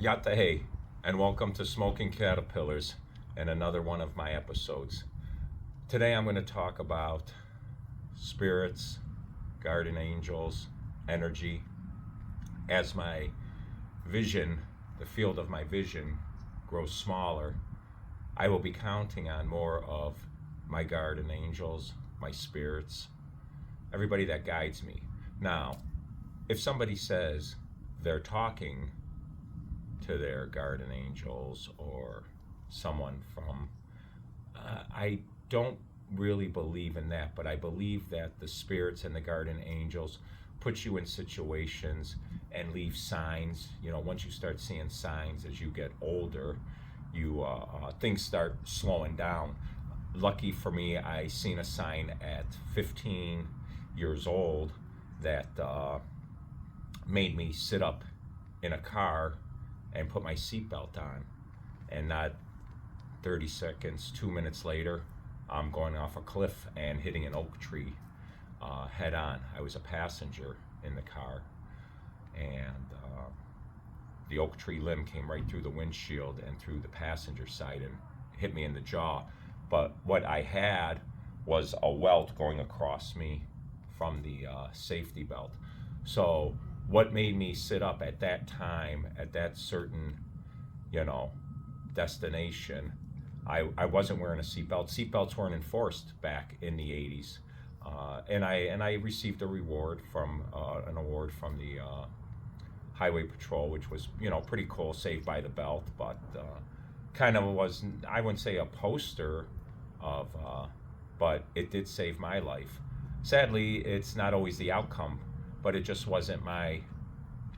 Yatta hey, and welcome to Smoking Caterpillars and another one of my episodes. Today I'm going to talk about spirits, guardian angels, energy. As my vision, the field of my vision, grows smaller, I will be counting on more of my guardian angels, my spirits, everybody that guides me. Now, if somebody says they're talking to their guardian angels or someone from, I don't really believe in that, but I believe that the spirits and the guardian angels put you in situations and leave signs. Once you start seeing signs as you get older, you things start slowing down. Lucky for me, I seen a sign at 15 years old that made me sit up in a car and put my seatbelt on, and not 30 seconds, 2 minutes later, I'm going off a cliff and hitting an oak tree head on. I was a passenger in the car, and the oak tree limb came right through the windshield and through the passenger side and hit me in the jaw. But what I had was a welt going across me from the safety belt. So what made me sit up at that time, at that certain, destination, I wasn't wearing a seatbelt. Seatbelts weren't enforced back in the 80s. And I received a reward from an award from the Highway Patrol, which was, pretty cool, Saved by the Belt, but kind of was, I wouldn't say a poster of, but it did save my life. Sadly, it's not always the outcome, but it just wasn't my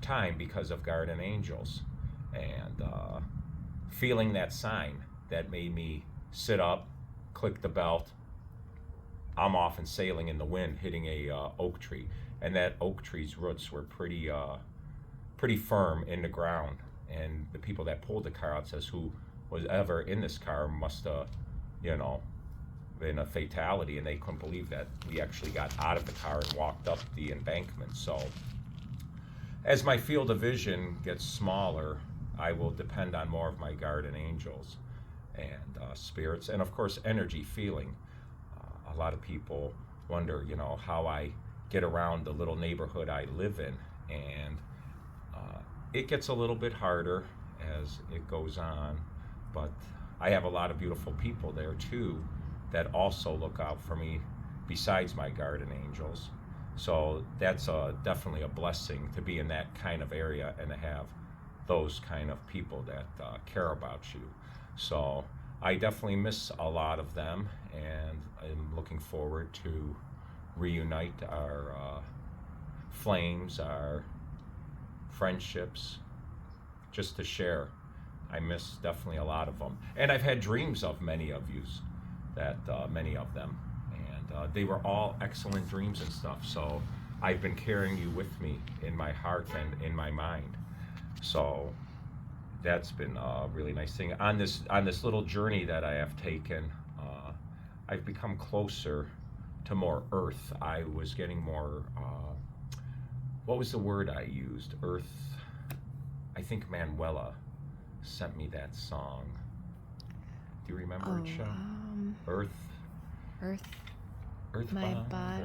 time because of guardian angels. And feeling that sign that made me sit up, click the belt, I'm off and sailing in the wind, hitting a oak tree. And that oak tree's roots were pretty firm in the ground. And the people that pulled the car out says who was ever in this car must have, been a fatality, and they couldn't believe that we actually got out of the car and walked up the embankment. So as my field of vision gets smaller, I will depend on more of my guardian angels and spirits, and of course energy, feeling. A lot of people wonder, how I get around the little neighborhood I live in, and it gets a little bit harder as it goes on, but I have a lot of beautiful people there too that also look out for me besides my guardian angels. So that's definitely a blessing to be in that kind of area and to have those kind of people that care about you. So I definitely miss a lot of them, and I'm looking forward to reunite our flames, our friendships, just to share. I miss definitely a lot of them, and I've had dreams of many of yous, that many of them, and they were all excellent dreams and stuff. So I've been carrying you with me in my heart and in my mind. So that's been a really nice thing on this little journey that I have taken. I've become closer to more earth. I was getting more. What was the word I used? Earth. I think Manuela sent me that song. Do you remember it, Sean? Earth. Earth, my Earthbound. body.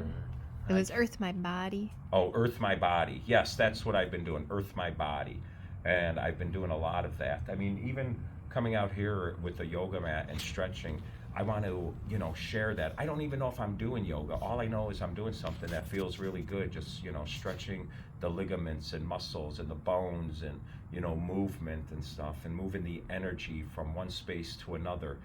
It was Earth, my body. Oh, Earth My Body. Yes, that's what I've been doing. Earth My Body, and I've been doing a lot of that. I mean, even coming out here with a yoga mat and stretching, I want to, share that. I don't even know if I'm doing yoga. All I know is I'm doing something that feels really good. Just, stretching the ligaments and muscles and the bones and, movement and stuff, and moving the energy from one space to another.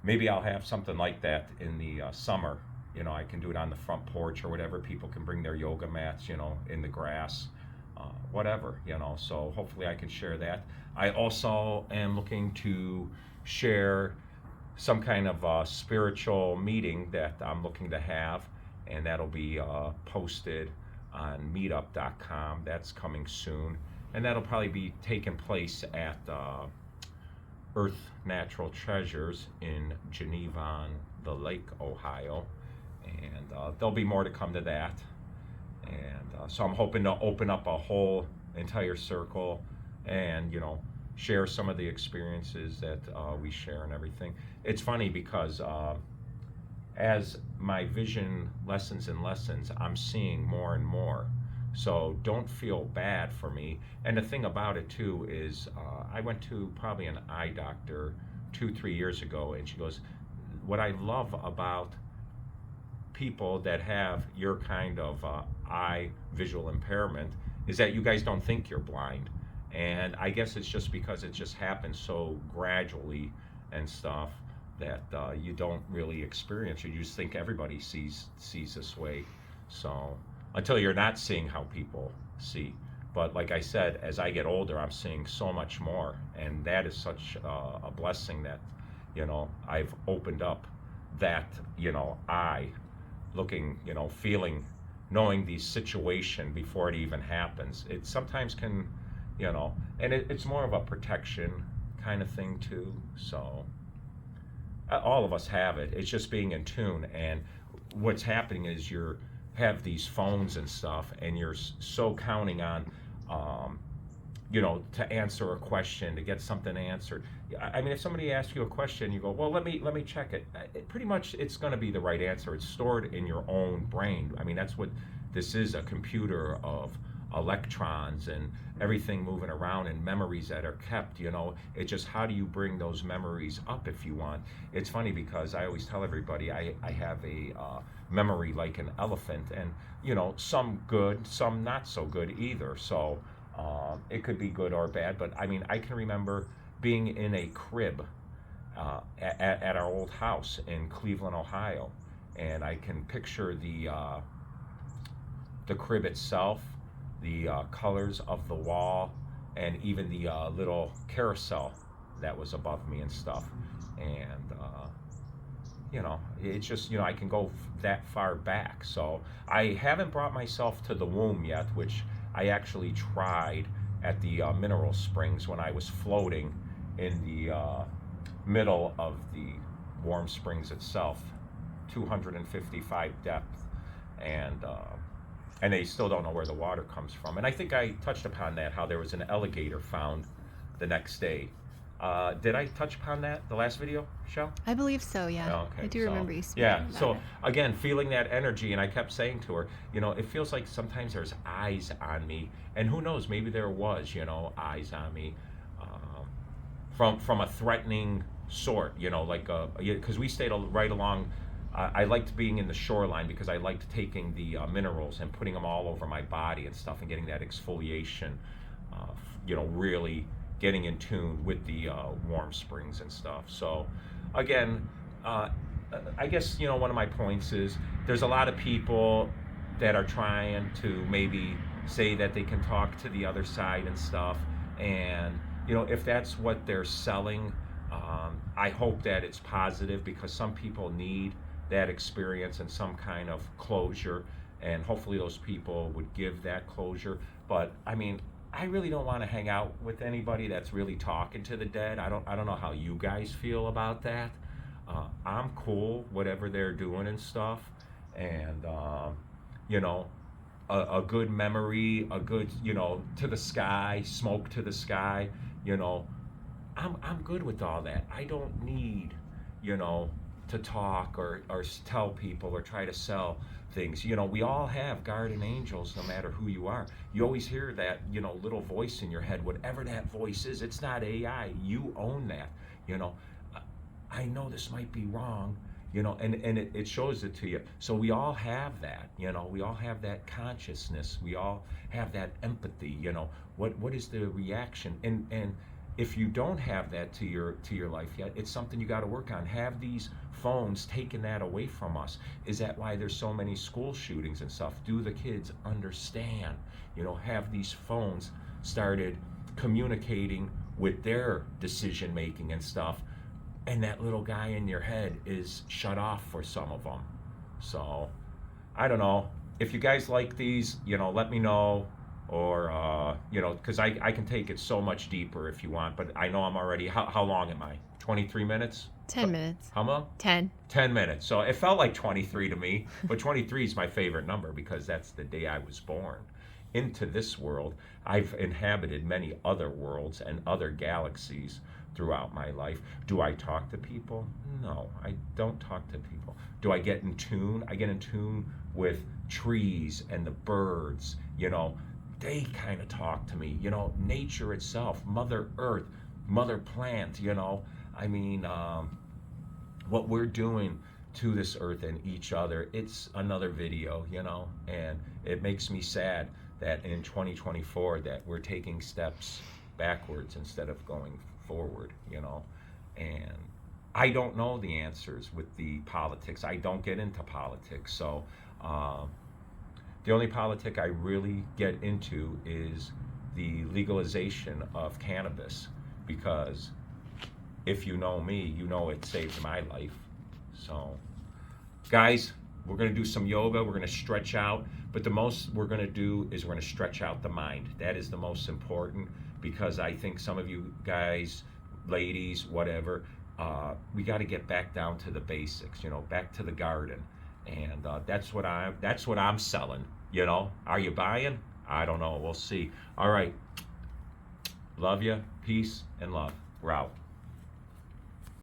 Maybe I'll have something like that in the summer. I can do it on the front porch or whatever. People can bring their yoga mats, in the grass, whatever, So hopefully I can share that. I also am looking to share some kind of spiritual meeting that I'm looking to have, and that'll be posted on meetup.com. That's coming soon, and that'll probably be taking place at Earth Natural Treasures in Geneva on the Lake, Ohio, and there'll be more to come to that. And so I'm hoping to open up a whole entire circle and share some of the experiences that we share and everything. It's funny because as my vision lessens and lessens, I'm seeing more and more. So don't feel bad for me. And the thing about it too is, I went to probably an eye doctor 2, 3 years ago, and she goes, "What I love about people that have your kind of eye visual impairment is that you guys don't think you're blind." And I guess it's just because it just happens so gradually and stuff that you don't really experience it. You just think everybody sees this way. So until you're not seeing how people see. But like I said, as I get older, I'm seeing so much more, and that is such a blessing that I've opened up that eye, looking, feeling, knowing the situation before it even happens. It sometimes can, and it's more of a protection kind of thing too. So all of us have it. It's just being in tune. And what's happening is you have these phones and stuff, and you're so counting on, to answer a question, to get something answered. I mean, if somebody asks you a question, you go, "Well, let me check it." Pretty much, it's going to be the right answer. It's stored in your own brain. I mean, that's what this is, a computer of electrons and everything moving around, and memories that are kept. It's just, how do you bring those memories up if you want? It's funny because I always tell everybody I have a memory like an elephant, and some good, some not so good either. So it could be good or bad, but I mean, I can remember being in a crib at our old house in Cleveland, Ohio, and I can picture the crib itself, the colors of the wall, and even the little carousel that was above me and stuff. And it's just, I can go that far back. So I haven't brought myself to the womb yet, which I actually tried at the mineral springs when I was floating in the middle of the warm springs itself, 255 depth, and they still don't know where the water comes from. And I think I touched upon that, how there was an alligator found the next day. Did I touch upon that the last video, Michelle? I believe so, yeah. Okay, I do remember you speaking yeah, about so it. again, feeling that energy, and I kept saying to her, it feels like sometimes there's eyes on me, and who knows, maybe there was, eyes on me, from a threatening sort, like, because we stayed right along. I liked being in the shoreline because I liked taking the minerals and putting them all over my body and stuff, and getting that exfoliation, really getting in tune with the warm springs and stuff. So again, I guess one of my points is, there's a lot of people that are trying to maybe say that they can talk to the other side and stuff, and if that's what they're selling, I hope that it's positive, because some people need that experience and some kind of closure, and hopefully those people would give that closure. But I mean, I really don't want to hang out with anybody that's really talking to the dead. I don't know how you guys feel about that. I'm cool, whatever they're doing and stuff, and a good memory, a good to the sky, smoke to the sky. I'm good with all that. I don't need to talk or tell people or try to sell things. We all have guardian angels, no matter who you are. You always hear that little voice in your head, whatever that voice is. It's not AI. You own that. I know this might be wrong, and it shows it to you. So we all have that. We all have that consciousness. We all have that empathy. What is the reaction? And if you don't have that to your life yet, it's something you got to work on. Have these phones taken that away from us? Is that why there's so many school shootings and stuff? Do the kids understand? Have these phones started communicating with their decision making and stuff, and that little guy in your head is shut off for some of them. So I don't know. If you guys like these, let me know. Or because I can take it so much deeper if you want, but I know I'm already, how long am I? 23 minutes? 10 minutes. How long? 10. 10 minutes. So it felt like 23 to me, but 23 is my favorite number because that's the day I was born. into this world. I've inhabited many other worlds and other galaxies throughout my life. Do I talk to people? No, I don't talk to people. Do I get in tune? I get in tune with trees and the birds, you know. They kind of talk to me, you know, nature itself, Mother Earth, Mother Plant, you know. I mean, what we're doing to this earth and each other, it's another video, you know, and it makes me sad that in 2024 that we're taking steps backwards instead of going forward, you know. And I don't know the answers with the politics. I don't get into politics, so the only politic I really get into is the legalization of cannabis, because if you know me, you know it saved my life. So, guys, we're going to do some yoga. We're going to stretch out. But the most we're going to do is we're going to stretch out the mind. That is the most important, because I think some of you guys, ladies, whatever, we got to get back down to the basics, you know, back to the garden. And that's what I'm selling, you know. Are you buying? I don't know. We'll see. All right. Love you. Peace and love. We're out.